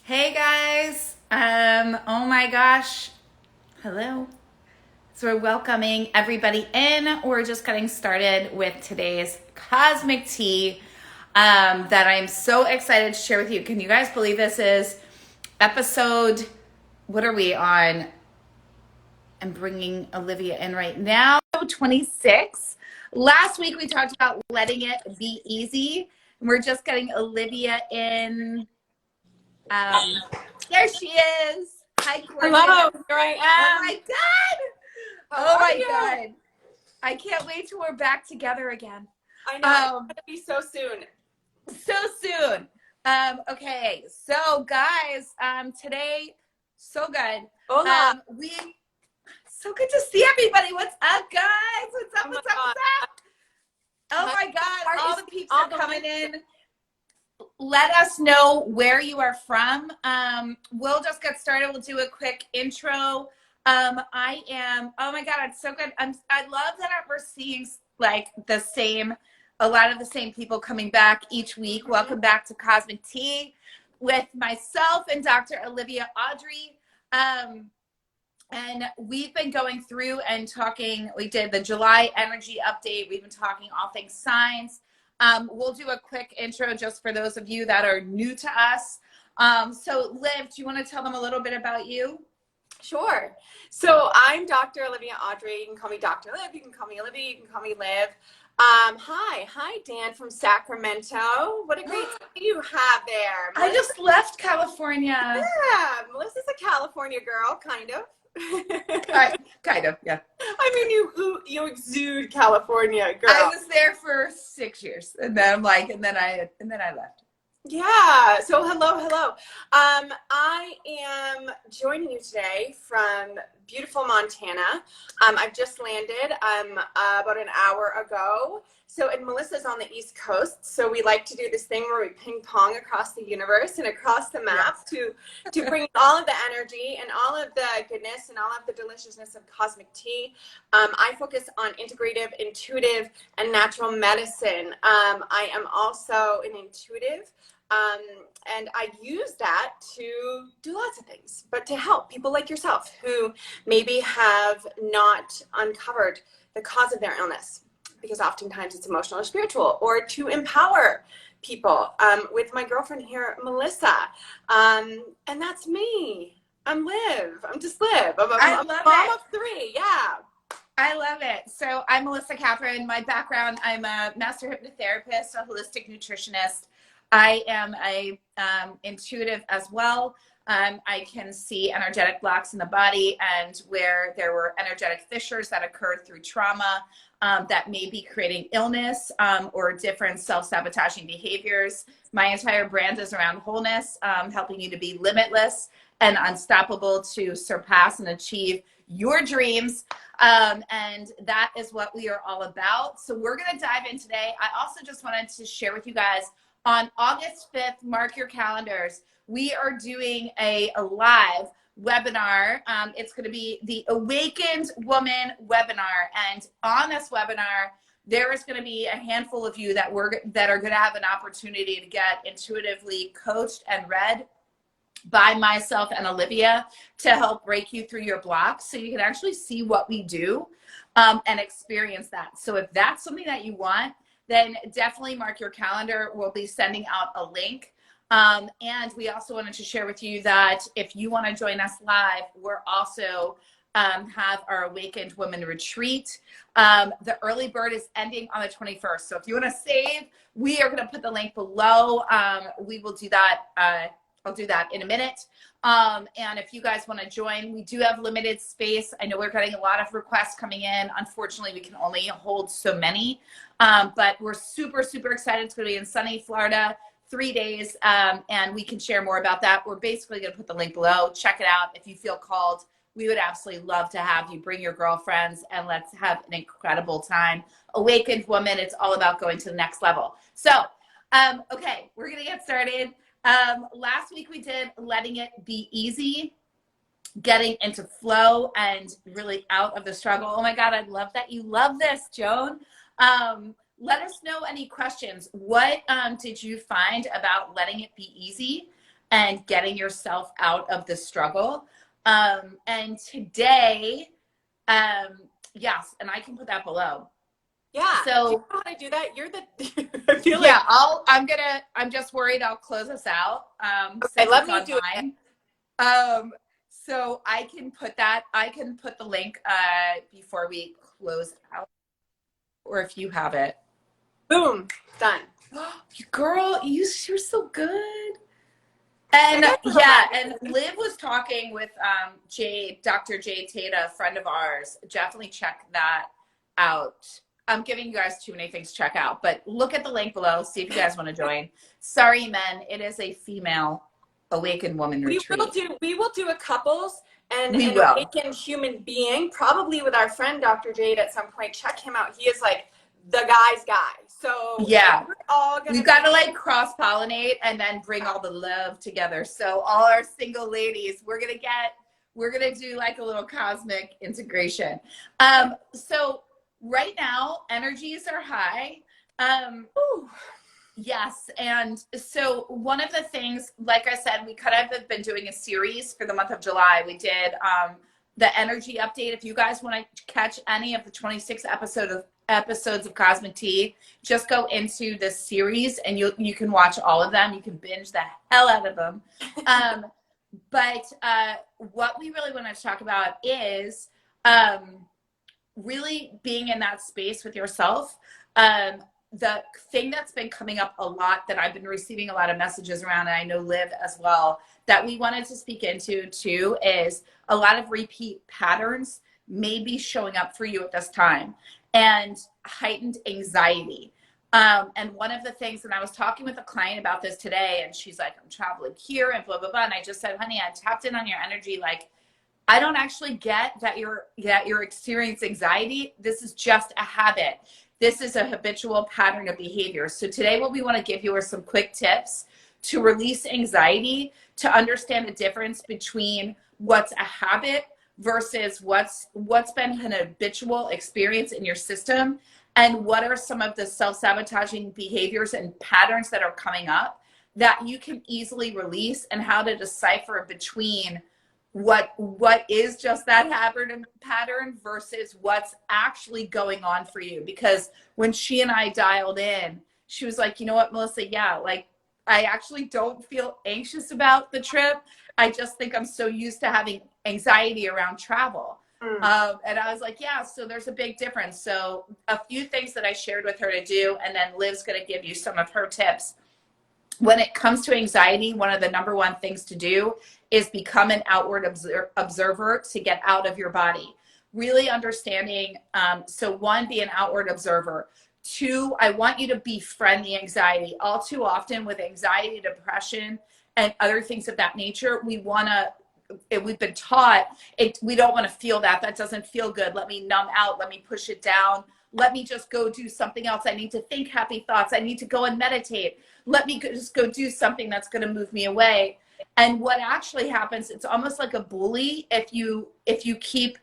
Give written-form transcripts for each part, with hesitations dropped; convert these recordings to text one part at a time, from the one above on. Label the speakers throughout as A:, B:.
A: Hey guys. Oh my gosh. Hello. So we're welcoming everybody in. We're just getting started with today's cosmic tea that I'm so excited to share with you. Can you guys believe this is episode, what are we on? I'm bringing Olivia in right now. 26. Last week we talked about letting it be easy. We're just getting Olivia in. Um, there she is. Hi, gorgeous.
B: Hello, here I
A: Oh
B: am.
A: my God.
B: How
A: Oh
B: are
A: my
B: you?
A: God. I can't wait till we're back together again.
B: I know, it's
A: Um,
B: gonna be so soon.
A: so soon. Okay, so guys, today, so good.
B: Hola.
A: We so good to see everybody. What's up, guys? What's up?
B: Oh my
A: What's up?
B: God.
A: What's up? Oh
B: My
A: my God,
B: heart
A: all
B: is
A: the peeps
B: all
A: are
B: the
A: coming
B: way.
A: in. Let us know where you are from. We'll just get started. We'll do a quick intro. Oh my God, it's so good. I love that we're seeing like a lot of the same people coming back each week.
B: Mhm.
A: Welcome back to Cosmic Tea with myself and Dr. Olivia Audrey. And we've been going through and talking. We did the July energy update. We've been talking all things signs. We'll do a quick intro just for those of you that are new to us. So, Liv, do you want to tell them a little bit about you?
B: Sure. So I'm Dr. Olivia Audrey. You can call me Dr. Liv. You can call me Olivia. You can call me Liv. Hi, Dan from Sacramento. What a great city you have there,
A: I
B: Melissa.
A: just left California.
B: Yeah, Melissa's a California girl, kind of.
A: Kind of, yeah.
B: I mean, you exude California,
A: I
B: girl.
A: was there for 6 years, and then I'm like, and then I left.
B: Yeah. So hello. I am joining you today from beautiful Montana. I've just landed about an hour ago. So, and Melissa's on the East Coast. So we like to do this thing where we ping pong across the universe and across the map
A: Yes.
B: to bring all of the energy and all of the goodness and all of the deliciousness of cosmic tea. I focus on integrative, intuitive, and natural medicine. I am also an intuitive. Um, and I use that to do lots of things, but to help people like yourself who maybe have not uncovered the cause of their illness, because oftentimes it's emotional or spiritual, or to empower people with my girlfriend here, Melissa. And that's me. I'm Liv. I'm just Liv. I'm
A: I
B: a
A: love
B: mom
A: it.
B: of three. Yeah.
A: I love it. So I'm Melissa Catherine. My background, I'm a master hypnotherapist, a holistic nutritionist. I am a intuitive as well. I can see energetic blocks in the body and where there were energetic fissures that occurred through trauma that may be creating illness or different self-sabotaging behaviors. My entire brand is around wholeness, helping you to be limitless and unstoppable to surpass and achieve your dreams, and that is what we are all about. So we're going to dive in today. I also just wanted to share with you guys on August 5th, mark your calendars. We are doing a live webinar. It's going to be the Awakened Woman webinar. And on this webinar, there is going to be a handful of you that are going to have an opportunity to get intuitively coached and read by myself and Olivia to help break you through your blocks so you can actually see what we do and experience that. So if that's something that you want, then definitely mark your calendar. We'll be sending out a link. And we also wanted to share with you that if you want to join us live, we're also have our Awakened Women Retreat. The early bird is ending on the 21st. So if you want to save, we are going to put the link below. We will do that. I'll do that in a minute. And if you guys want to join, we do have limited space. I know we're getting a lot of requests coming in. Unfortunately, we can only hold so many. But we're super, super excited. It's going to be in sunny Florida, 3 days. And we can share more about that. We're basically going to put the link below. Check it out if you feel called. We would absolutely love to have you bring your girlfriends and let's have an incredible time. Awakened Woman, it's all about going to the next level. So, okay, we're going to get started. Last week we did letting it be easy, getting into flow and really out of the struggle. Oh my God, I love that you love this, Joan. Let us know any questions. What did you find about letting it be easy? and getting yourself out of the struggle. And today, yes, and I can put that below.
B: Yeah.
A: So
B: do you know how to do that? You're the I feel
A: yeah,
B: like
A: I'm just worried I'll close us out
B: okay,
A: since
B: let
A: it's
B: me do it.
A: online. So I can put the link before we close out, or if you have it.
B: Boom. Done.
A: Girl, you're so good.
B: I
A: And
B: guess
A: yeah, and Liv was talking with Jade, Dr. Jade Tata, a friend of ours. Definitely check that out. I'm giving you guys too many things to check out, but look at the link below, see if you guys want to join. Sorry, men, it is a female awakened woman retreat.
B: We will do a couples and
A: We
B: an
A: will.
B: awakened human being, probably with our friend Dr. Jade at some point. Check him out. He is like the guy's guy. So
A: Yeah.
B: we're all gonna
A: We've got to like cross pollinate and then bring all the love together. So all our single ladies, we're gonna do like a little cosmic integration. So right now energies are high. Yes, and so one of the things, like I said, we kind of have been doing a series for the month of July. We did the energy update. If you guys want to catch any of the 26 episodes of Cosmic Tea, just go into this series and you can watch all of them. You can binge the hell out of them. But what we really want to talk about is really being in that space with yourself. The thing that's been coming up a lot that I've been receiving a lot of messages around, and I know Liv as well, that we wanted to speak into too, is a lot of repeat patterns may be showing up for you at this time, and heightened anxiety. And one of the things, and I was talking with a client about this today, and she's like, I'm traveling here and blah, blah, blah. And I just said, honey, I tapped in on your energy. Like, I don't actually get that you're experiencing anxiety. This is just a habit. This is a habitual pattern of behavior. So today what we want to give you are some quick tips to release anxiety, to understand the difference between what's a habit versus what's been an habitual experience in your system, and what are some of the self-sabotaging behaviors and patterns that are coming up that you can easily release, and how to decipher between what is just that pattern versus what's actually going on for you. Because when she and I dialed in, she was like, you know what, Melissa, yeah, like I actually don't feel anxious about the trip. I just think I'm so used to having anxiety around travel. And I was like, yeah, so there's a big difference. So a few things that I shared with her to do, and then Liv's going to give you some of her tips. When it comes to anxiety, one of the number one things to do is become an outward observer to get out of your body. Really understanding, so one, be an outward observer. Two, I want you to befriend the anxiety. All too often with anxiety, depression, and other things of that nature, we've been taught we don't want to feel that. That doesn't feel good. Let me numb out. Let me push it down. Let me just go do something else. I need to think happy thoughts. I need to go and meditate. Let me just go do something that's going to move me away. And what actually happens, it's almost like a bully. If you keep,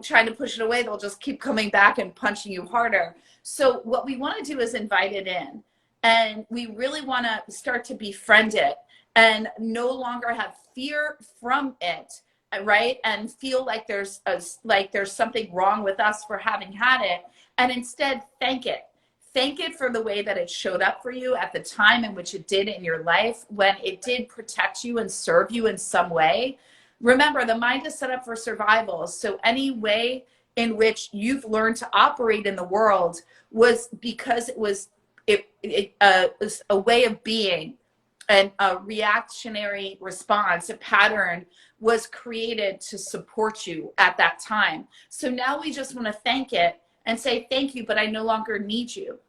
A: trying to push it away, they'll just keep coming back and punching you harder. So what we want to do is invite it in. And we really want to start to befriend it and no longer have fear from it, right? And feel like there's something wrong with us for having had it, and instead thank it. Thank it for the way that it showed up for you at the time in which it did in your life, when it did protect you and serve you in some way. Remember, the mind is set up for survival. So any way in which you've learned to operate in the world was because it was a way of being, and a reactionary response, a pattern was created to support you at that time. So now we just want to thank it and say, thank you, but I no longer need you.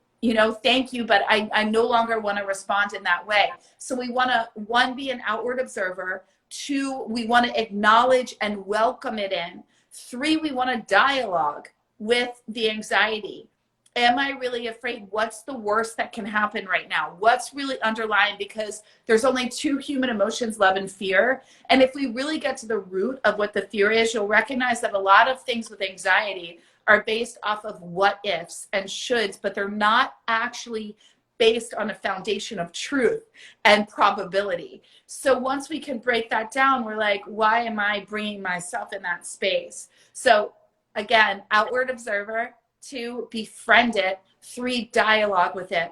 A: Thank you, but I no longer want to respond in that way. So we want to, one, be an outward observer. Two, we want to acknowledge and welcome it in. Three, we want to dialogue with the anxiety. Am I really afraid? What's the worst that can happen right now? What's really underlying? Because there's only two human emotions, love and fear. And if we really get to the root of what the fear is, you'll recognize that a lot of things with anxiety are based off of what ifs and shoulds, but they're not actually based on a foundation of truth and probability. So once we can break that down, we're like, why am I bringing myself in that space? So again, outward observer. 2, befriend it. 3, dialogue with it.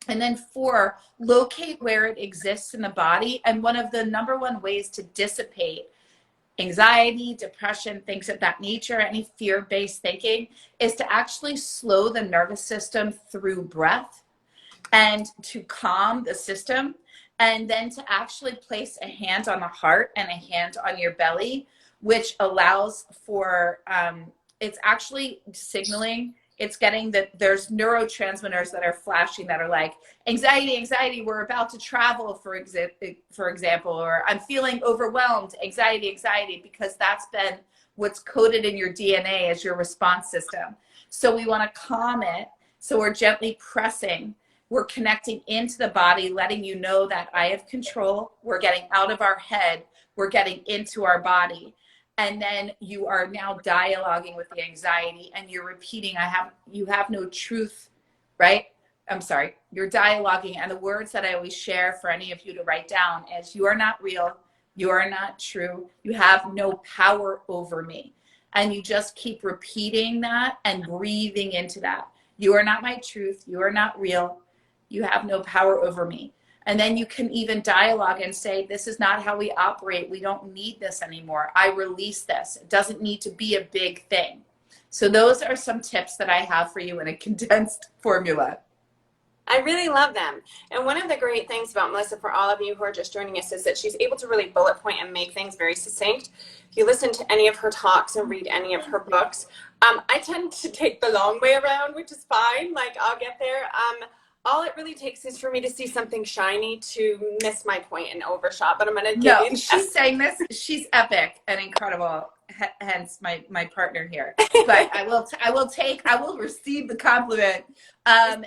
A: And then 4, locate where it exists in the body. And one of the number one ways to dissipate anxiety, depression, things of that nature, any fear-based thinking, is to actually slow the nervous system through breath and to calm the system, and then to actually place a hand on the heart and a hand on your belly, which allows for, it's actually signaling, it's getting that there's neurotransmitters that are flashing that are like, anxiety, we're about to travel, for example, or I'm feeling overwhelmed, anxiety, because that's been what's coded in your DNA as your response system. So we want to calm it. So we're gently pressing. We're connecting into the body, letting you know that I have control. We're getting out of our head. We're getting into our body. And then you are now dialoguing with the anxiety and you're repeating, you have no truth, right? I'm sorry, you're dialoguing. And the words that I always share for any of you to write down is, you are not real. You are not true. You have no power over me. And you just keep repeating that and breathing into that. You are not my truth. You are not real. You have no power over me. And then you can even dialogue and say, this is not how we operate. We don't need this anymore. I release this. It doesn't need to be a big thing. So those are some tips that I have for you in a condensed formula.
B: I really love them. And one of the great things about Melissa, for all of you who are just joining us, is that she's able to really bullet point and make things very succinct. If you listen to any of her talks or read any of her books, I tend to take the long way around, which is fine. Like, I'll get there. All it really takes is for me to see something shiny to miss my point and overshot. But I'm going to give you.
A: She's saying this. She's epic and incredible. Hence my partner here. But I will receive the compliment. And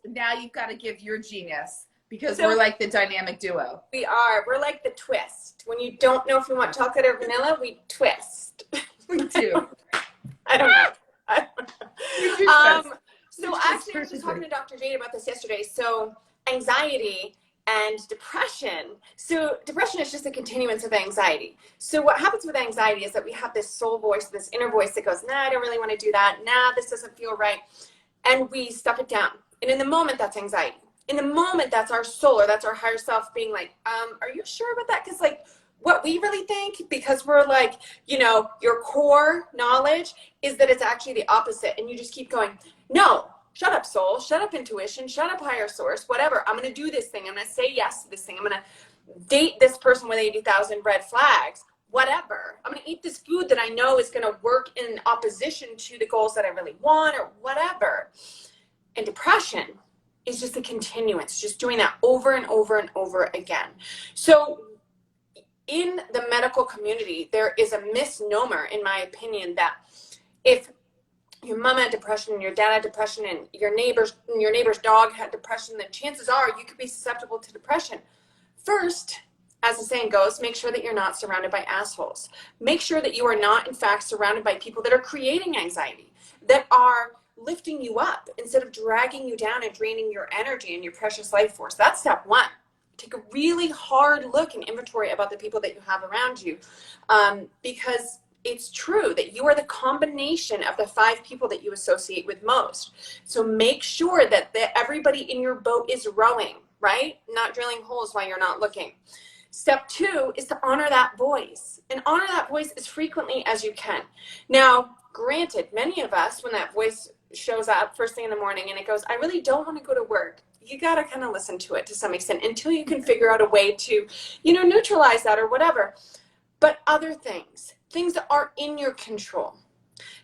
A: now you've got to give your genius, because we're like the dynamic duo.
B: We are. We're like the twist. When you don't know if you want chocolate or vanilla, we twist.
A: We do.
B: I don't know. So actually, I was just talking to Dr. Jade about this yesterday. So anxiety and depression. So depression is just a continuance of anxiety. So what happens with anxiety is that we have this soul voice, this inner voice that goes, nah, I don't really want to do that. Nah, this doesn't feel right. And we stuff it down. And in the moment, that's anxiety. In the moment, that's our soul, or that's our higher self being like, are you sure about that? Because like, what we really think, because we're like, your core knowledge is that it's actually the opposite. And you just keep going, no, shut up, soul, shut up, intuition, shut up, higher source, whatever. I'm going to do this thing. I'm going to say yes to this thing. I'm going to date this person with 80,000 red flags, whatever. I'm going to eat this food that I know is going to work in opposition to the goals that I really want, or whatever. And depression is just a continuance, just doing that over and over and over again. So in the medical community, there is a misnomer, in my opinion, that if your mom had depression and your dad had depression and your neighbor's dog had depression, then chances are you could be susceptible to depression. First, as the saying goes, make sure that you're not surrounded by assholes. Make sure that you are not, in fact, surrounded by people that are creating anxiety, that are lifting you up instead of dragging you down and draining your energy and your precious life force. That's step one. Take a really hard look and inventory about the people that you have around you, because it's true that you are the combination of the 5 people that you associate with most. So make sure that everybody in your boat is rowing, right? Not drilling holes while you're not looking. Step 2 is to honor that voice, and honor that voice as frequently as you can. Now, granted, many of us, when that voice shows up first thing in the morning and it goes, I really don't want to go to work, you got to kind of listen to it to some extent until you can figure out a way to, neutralize that or whatever. But other things that are in your control,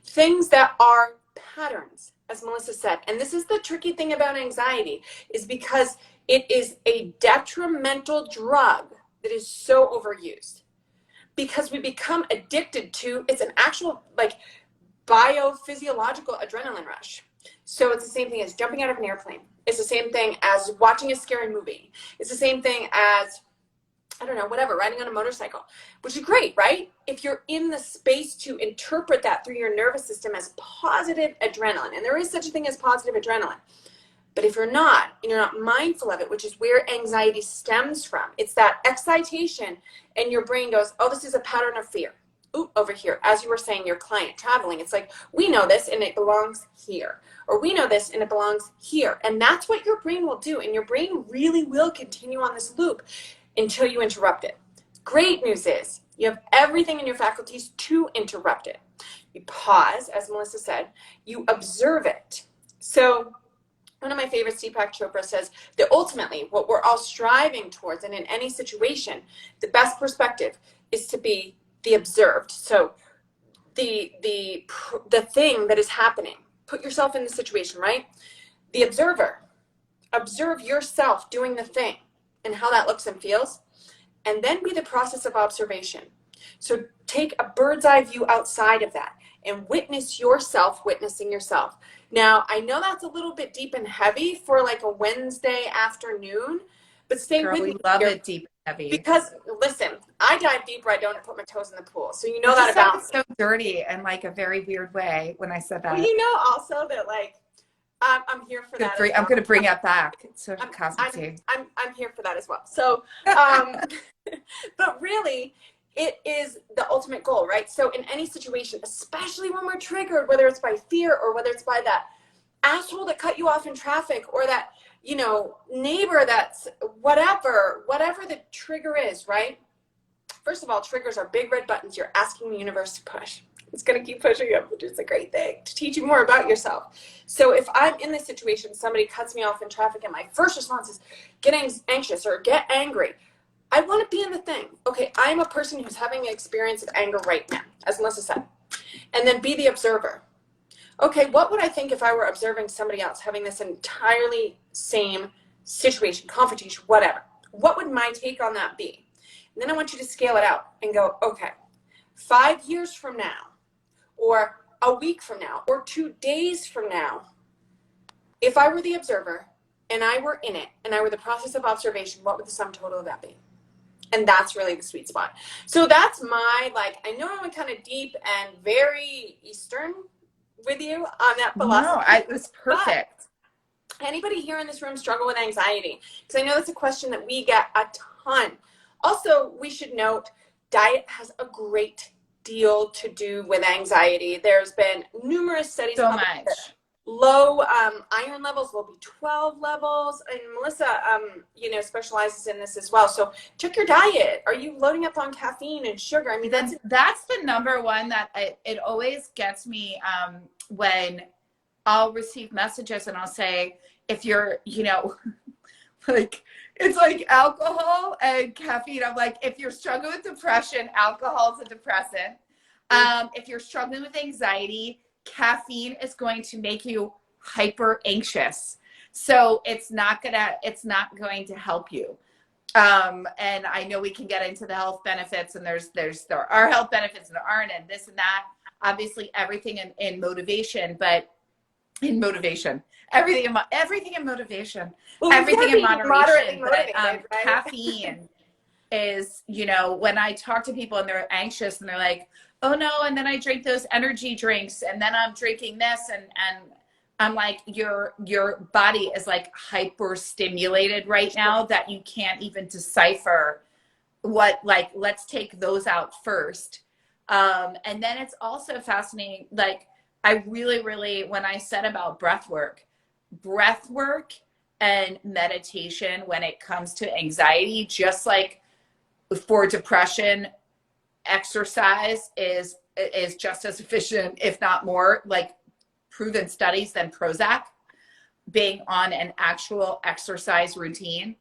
B: things that are patterns, as Melissa said. And this is the tricky thing about anxiety, is because it is a detrimental drug that is so overused. Because we become addicted to, it's an actual biophysiological adrenaline rush. So it's the same thing as jumping out of an airplane. It's the same thing as watching a scary movie. It's the same thing as, riding on a motorcycle, which is great, right? If you're in the space to interpret that through your nervous system as positive adrenaline, and there is such a thing as positive adrenaline. But if you're not, and you're not mindful of it, which is where anxiety stems from, it's that excitation, and your brain goes, oh, this is a pattern of fear. Ooh, over here. As you were saying, your client traveling, it's like, we know this and it belongs here. Or we know this and it belongs here. And that's what your brain will do. And your brain really will continue on this loop until you interrupt it. Great news is you have everything in your faculties to interrupt it. You pause, as Melissa said, you observe it. So one of my favorites, Deepak Chopra, says that ultimately what we're all striving towards, and in any situation, the best perspective is to be the observed. So the thing that is happening, put yourself in the situation, right? The observer, observe yourself doing the thing and how that looks and feels, and then be the process of observation. So take a bird's eye view outside of that and witness yourself witnessing yourself. Now, I know that's a little bit deep and heavy for like a Wednesday afternoon, but stay
A: Girl,
B: with
A: we
B: me
A: love
B: here.
A: it deep and heavy.
B: Because listen, I dive deeper. I don't put my toes in the pool. So you know
A: You
B: that
A: just said
B: about
A: it so dirty and like a very weird way when I said that.
B: Well, you know also that like I'm here for that.
A: I'm going to bring it back. So
B: I'm here for that as well. So, but really, it is the ultimate goal, right? So in any situation, especially when we're triggered, whether it's by fear or whether it's by that asshole that cut you off in traffic or that, you know, neighbor that's whatever the trigger is, right? First of all, triggers are big red buttons you're asking the universe to push. It's going to keep pushing you, which is a great thing to teach you more about yourself. So if I'm in this situation, somebody cuts me off in traffic and my first response is get anxious or get angry, I want to be in the thing. Okay, I'm a person who's having an experience of anger right now, as Melissa said. And then be the observer. Okay, what would I think if I were observing somebody else having this entirely same situation, confrontation, whatever? What would my take on that be? And then I want you to scale it out and go, okay, 5 years from now, or a week from now, or 2 days from now, if I were the observer and I were in it and I were the process of observation, what would the sum total of that be? And that's really the sweet spot. So that's my, like, I know I went kind of deep and very Eastern with you on that philosophy.
A: No, it was perfect.
B: Anybody here in this room struggle with anxiety? Because I know that's a question that we get a ton. Also, we should note, diet has a great deal to do with anxiety. There's been numerous studies.
A: So much.
B: Low iron levels will be 12 levels. And Melissa, you know, specializes in this as well. So check your diet. Are you loading up on caffeine and sugar? I mean,
A: that's the number one that it always gets me when I'll receive messages and I'll say, if you're, you know, like, it's like alcohol and caffeine. I'm like, if you're struggling with depression, alcohol is a depressant. If you're struggling with anxiety, caffeine is going to make you hyper anxious. So it's not going to help you. And I know we can get into the health benefits, and there are health benefits and there aren't, and this and that, obviously everything in motivation, but in motivation, everything in motivation,
B: well,
A: everything in moderation. But
B: right?
A: Caffeine is, you know, when I talk to people and they're anxious and they're like, oh no, and then I drink those energy drinks and then I'm drinking this, and I'm like, your body is like hyper stimulated right now that you can't even decipher what, like, let's take those out first. And then it's also fascinating, like, I really, when I said about breath work and meditation when it comes to anxiety, just like for depression, exercise is just as efficient, if not more, like proven studies, than Prozac, being on an actual exercise routine.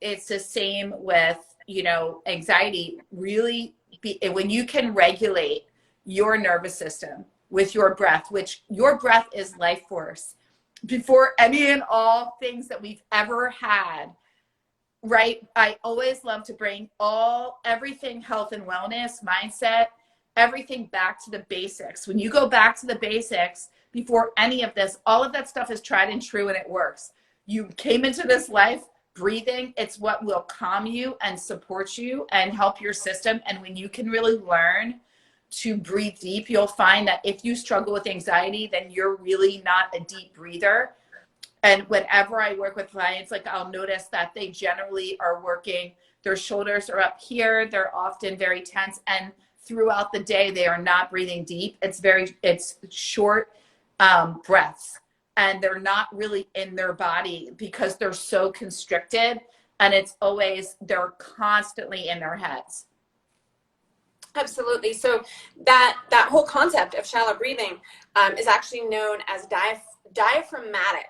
A: It's the same with, you know, anxiety. Really, when you can regulate your nervous system with your breath, which your breath is life force, before any and all things that we've ever had, right? I always love to bring everything health and wellness, mindset, everything back to the basics. When you go back to the basics before any of this, all of that stuff is tried and true and it works. You came into this life breathing. It's what will calm you and support you and help your system. And when you can really learn to breathe deep, you'll find that if you struggle with anxiety, then you're really not a deep breather. And whenever I work with clients, like I'll notice that they generally are working, their shoulders are up here. They're often very tense. And throughout the day, they are not breathing deep. It's short breaths. And they're not really in their body because they're so constricted. And it's always, they're constantly in their heads.
B: Absolutely. So that whole concept of shallow breathing is actually known as diaphragmatic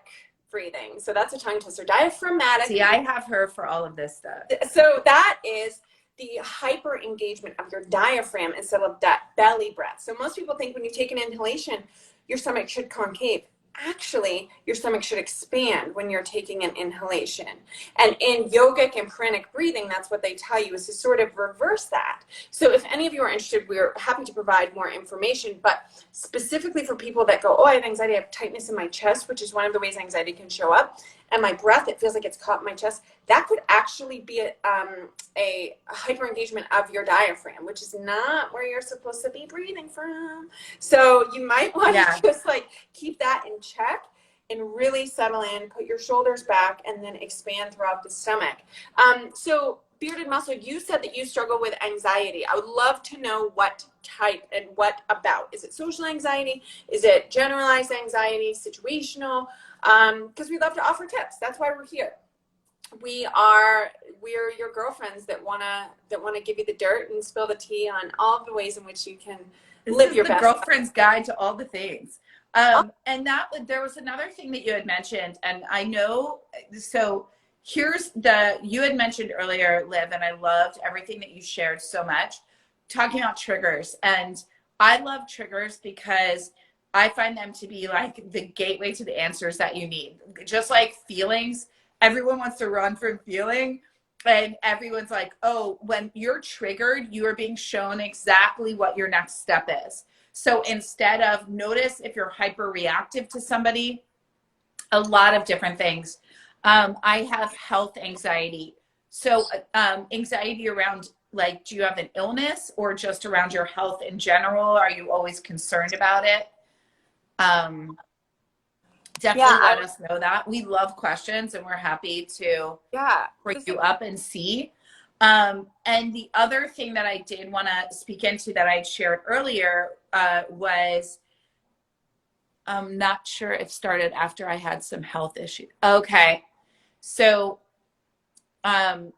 B: breathing. So that's a tongue twister. Diaphragmatic.
A: See, I have her for all of this stuff.
B: So that is the hyper engagement of your diaphragm instead of that belly breath. So most people think when you take an inhalation, your stomach should concave. Actually, your stomach should expand when you're taking an inhalation. And in yogic and pranic breathing, that's what they tell you, is to sort of reverse that. So if any of you are interested, we're happy to provide more information, but specifically for people that go, oh, I have anxiety, I have tightness in my chest, which is one of the ways anxiety can show up, and my breath, it feels like it's caught in my chest, that could actually be a hyper engagement of your diaphragm, which is not where you're supposed to be breathing from. So you might want to just like keep that in check and really settle in, put your shoulders back, and then expand throughout the stomach. So Bearded Muscle, you said that you struggle with anxiety. I would love to know what type and what about. Is it social anxiety? Is it generalized anxiety, situational? Because we love to offer tips. That's why we're here. We're your girlfriends that wanna give you the dirt and spill the tea on all the ways in which you can live your best.
A: Girlfriend's guide to all the things. And that there was another thing that you had mentioned, and I know, so you had mentioned earlier, Liv, and I loved everything that you shared so much, talking about triggers. And I love triggers because I find them to be like the gateway to the answers that you need. Just like feelings, everyone wants to run from feeling. And everyone's like, oh, when you're triggered, you are being shown exactly what your next step is. So instead of notice if you're hyper reactive to somebody, a lot of different things. I have health anxiety. So anxiety around, like, do you have an illness or just around your health in general? Are you always concerned about it? Definitely let us know that. We love questions and we're happy to bring you up and see. And the other thing that I did want to speak into that I shared earlier was, I'm not sure it started after I had some health issues. Okay. So,
B: that's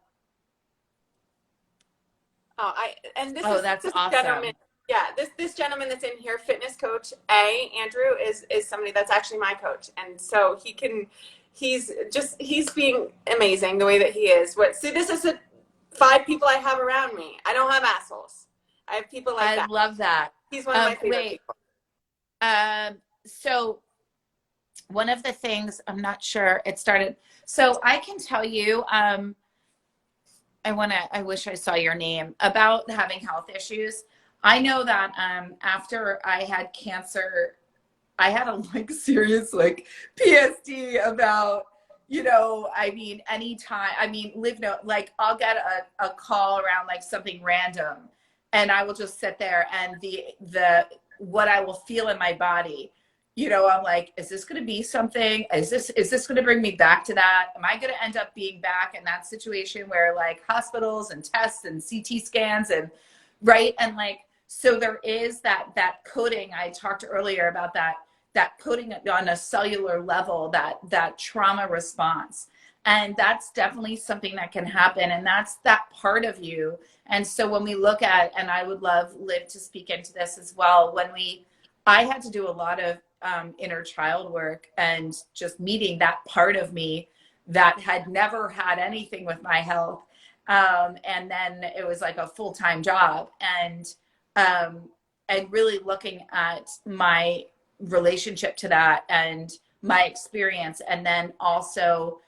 A: awesome.
B: Gentleman, this gentleman that's in here, fitness coach Andrew, is somebody that's actually my coach, and so he's being amazing the way that he is. This is the 5 people I have around me. I don't have assholes. I have people like that.
A: I love that.
B: He's one of my favorite people.
A: So one of the things, I'm not sure it started. So I can tell you, I wish I saw your name, about having health issues. I know that after I had cancer, I had a serious PSD about, anytime, I'll get a call around something random, and I will just sit there, and what I will feel in my body, I'm like, is this going to be something? Is this going to bring me back to that? Am I going to end up being back in that situation where hospitals and tests and CT scans and right? And so there is that coding. I talked earlier about that coding on a cellular level, that trauma response. And that's definitely something that can happen. And that's that part of you. And so when we look at, and I would love Liv to speak into this as well, I had to do a lot of inner child work and just meeting that part of me that had never had anything with my health. And then it was a full-time job, and really looking at my relationship to that and my experience, and then also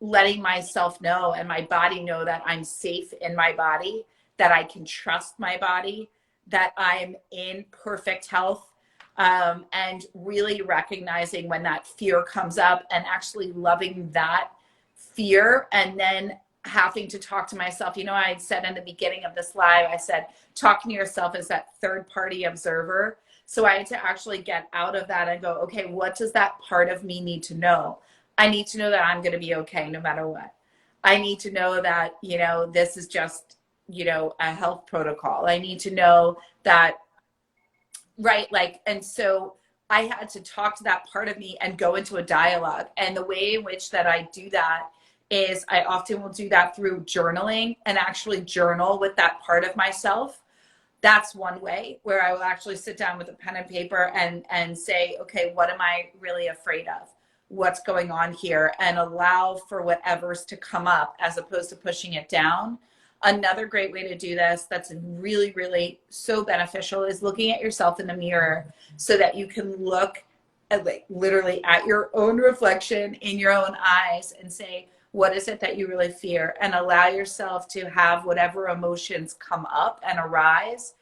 A: letting myself know and my body know that I'm safe in my body, that I can trust my body, that I'm in perfect health. And really recognizing when that fear comes up and actually loving that fear, and then having to talk to myself. I had said in the beginning of this live, I said, talking to yourself as that third party observer. So I had to actually get out of that and go, okay, what does that part of me need to know? I need to know that I'm going to be okay no matter what. I need to know that, this is just, a health protocol. I need to know that, right? Like, and so I had to talk to that part of me and go into a dialogue. And the way in which that I do that is I often will do that through journaling and actually journal with that part of myself. That's one way where I will actually sit down with a pen and paper and say, okay, what am I really afraid of? What's going on here? And allow for whatever's to come up as opposed to pushing it down. Another great way to do this that's really, really so beneficial is looking at yourself in the mirror so that you can look at, like, literally at your own reflection in your own eyes and say, what is it that you really fear? And allow yourself to have whatever emotions come up and arise.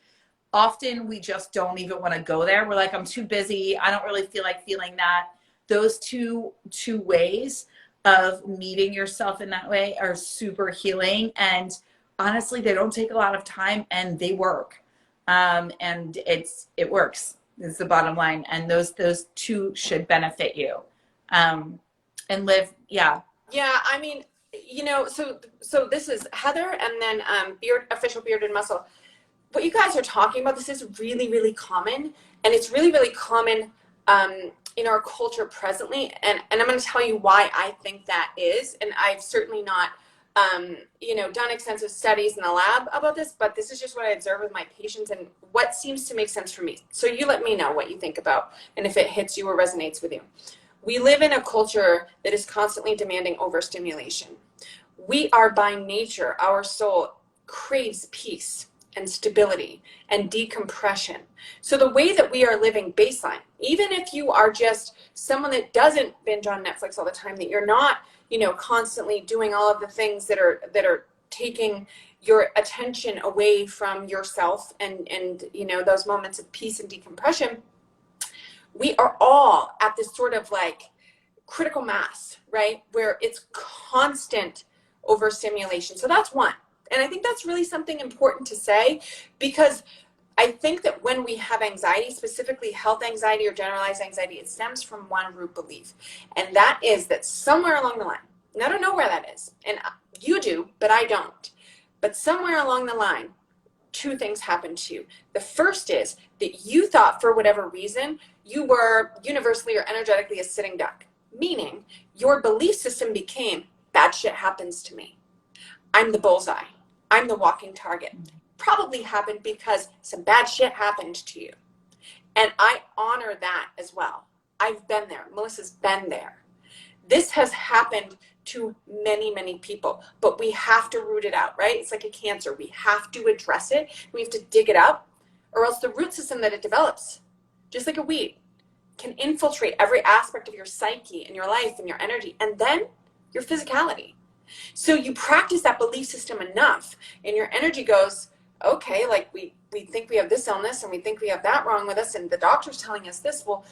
A: Often we just don't even want to go there. We're like, I'm too busy. I don't really feel like feeling that. Those two ways of meeting yourself in that way are super healing. And honestly, they don't take a lot of time and they work. And it works is the bottom line. And those two should benefit you. And live, yeah.
B: Yeah, I mean, so this is Heather, and then official Bearded Muscle. What you guys are talking about, this is really, really common, and it's really, really common in our culture presently. And I'm going to tell you why I think that is. And I've certainly not, done extensive studies in the lab about this, but this is just what I observe with my patients and what seems to make sense for me. So you let me know what you think about and if it hits you or resonates with you. We live in a culture that is constantly demanding overstimulation. We are by nature, our soul craves peace and stability and decompression. So the way that we are living baseline, even if you are just someone that doesn't binge on Netflix all the time, that you're not, constantly doing all of the things that are taking your attention away from yourself and those moments of peace and decompression, we are all at this sort of like critical mass, right? Where it's constant overstimulation. So that's one. And I think that's really something important to say, because I think that when we have anxiety, specifically health anxiety or generalized anxiety, it stems from one root belief. And that is that somewhere along the line, and I don't know where that is, and you do, but I don't. But somewhere along the line, two things happened to you. The first is that you thought, for whatever reason, you were universally or energetically a sitting duck, meaning your belief system became, bad shit happens to me. I'm the bullseye. I'm the walking target. Probably happened because some bad shit happened to you. And I honor that as well. I've been there. Melissa's been there. This has happened to many, many people, but we have to root it out, right? It's like a cancer. We have to address it. We have to dig it up, or else the root system that it develops, just like a weed, can infiltrate every aspect of your psyche and your life and your energy, and then your physicality. So you practice that belief system enough, and your energy goes, okay, like we think we have this illness, and we think we have that wrong with us, and the doctor's telling us this. Well,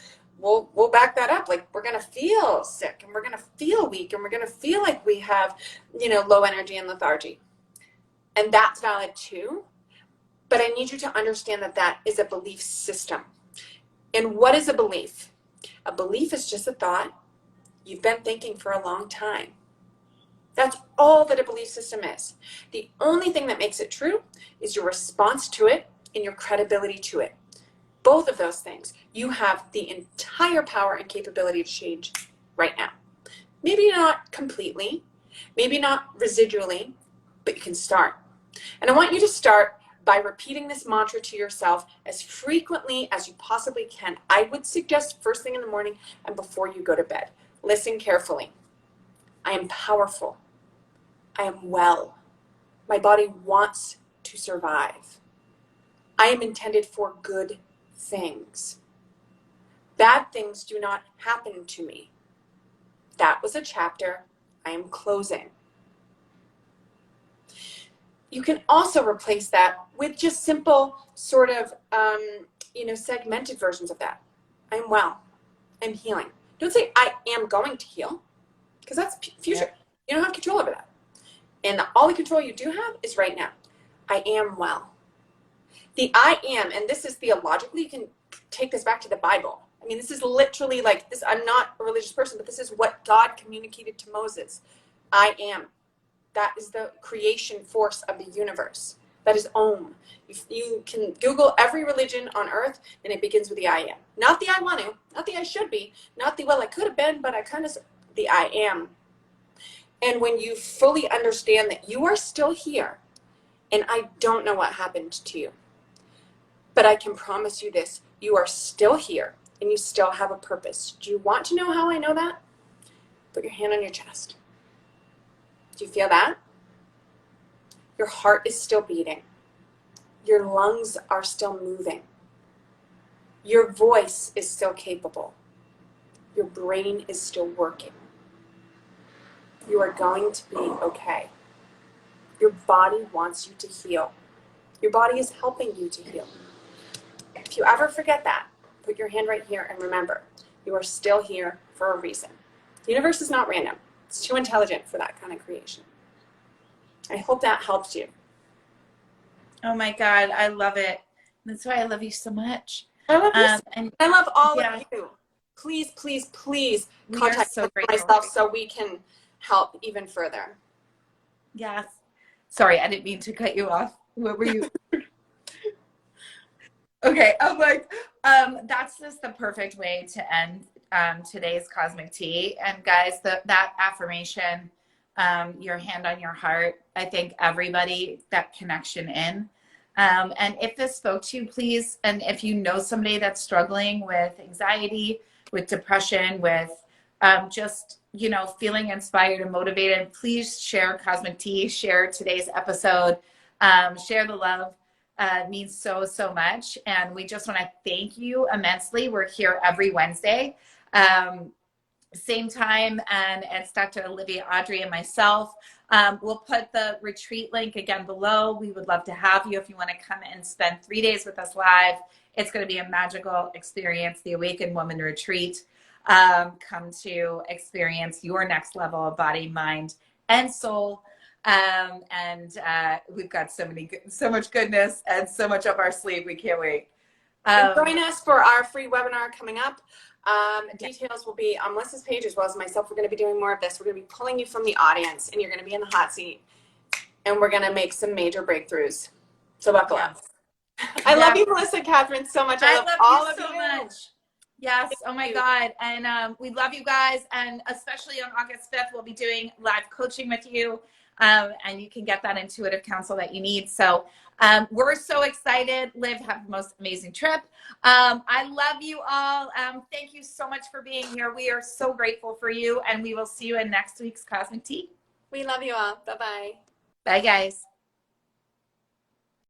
B: we'll back that up. Like, we're going to feel sick, and we're going to feel weak, and we're going to feel like we have, low energy and lethargy. And that's valid too. But I need you to understand that that is a belief system. And what is a belief? A belief is just a thought you've been thinking for a long time. That's all that a belief system is. The only thing that makes it true is your response to it and your credibility to it. Both of those things, you have the entire power and capability to change right now. Maybe not completely, maybe not residually, but you can start. And I want you to start by repeating this mantra to yourself as frequently as you possibly can. I would suggest first thing in the morning and before you go to bed. Listen carefully. I am powerful. I am well. My body wants to survive. I am intended for good things. Bad things do not happen to me. That was a chapter I am closing. You can also replace that with just simple sort of, segmented versions of that. I'm well. I'm healing. Don't say I am going to heal, because that's future. Yeah. You don't have control over that. And all the control you do have is right now. I am well. The I am, and this is theologically, you can take this back to the Bible I mean, this is literally like this. I'm not a religious person, but this is what God communicated to Moses. I am. That is the creation force of the universe. That is Om. You can Google every religion on earth, and it begins with the I am. Not the I want to, not the I should be, not the, well, I could have been, but I kind of, the I am. And when you fully understand that you are still here, and I don't know what happened to you, but I can promise you this, you are still here, and you still have a purpose. Do you want to know how I know that? Put your hand on your chest. Do you feel that? Your heart is still beating. Your lungs are still moving. Your voice is still capable. Your brain is still working. You are going to be okay. Your body wants you to heal. Your body is helping you to heal. If you ever forget that, put your hand right here and remember, you are still here for a reason. The universe is not random. It's too intelligent for that kind of creation. I hope that helps you.
A: Oh my God, I love it. That's why I love you so much.
B: I love you.
A: And
B: I love all
A: yeah,
B: of you. Please, please, please
A: we are
B: contact
A: so grateful.
B: myself so we can help even further.
A: Yes. Sorry, I didn't mean to cut you off. What were you? Okay, I'm like, that's just the perfect way to end today's Cosmic Tea. And guys, that affirmation, your hand on your heart, I think everybody, that connection in. And if this spoke to you, please, and if you know somebody that's struggling with anxiety, with depression, with just, you know, feeling inspired and motivated, please share Cosmic Tea, share today's episode, share the love. Means so, so much. And we just want to thank you immensely. We're here every Wednesday, same time. And it's Dr. Olivia, Audrey, and myself. We'll put the retreat link again below. We would love to have you if you want to come and spend 3 days with us live. It's going to be a magical experience, the Awakened Woman Retreat. Come to experience your next level of body, mind, and soul. We've got so much goodness and so much up our sleeve. We can't wait.
B: Join us for our free webinar coming up. Details will be on Melissa's page as well as myself. We're going to be doing more of this. We're going to be pulling you from the audience, and you're going to be in the hot seat, and we're going to make some major breakthroughs. So buckle up. I love you, Melissa, Catherine, so much. I love all of you
A: so much. Yes. Oh my God. And we love you guys. And especially on August 5th, we'll be doing live coaching with you. And you can get that intuitive counsel that you need. So we're so excited. Liv, have the most amazing trip. I love you all. Thank you so much for being here. We are so grateful for you. And we will see you in next week's Cosmic Tea.
B: We love you all. Bye-bye.
A: Bye, guys.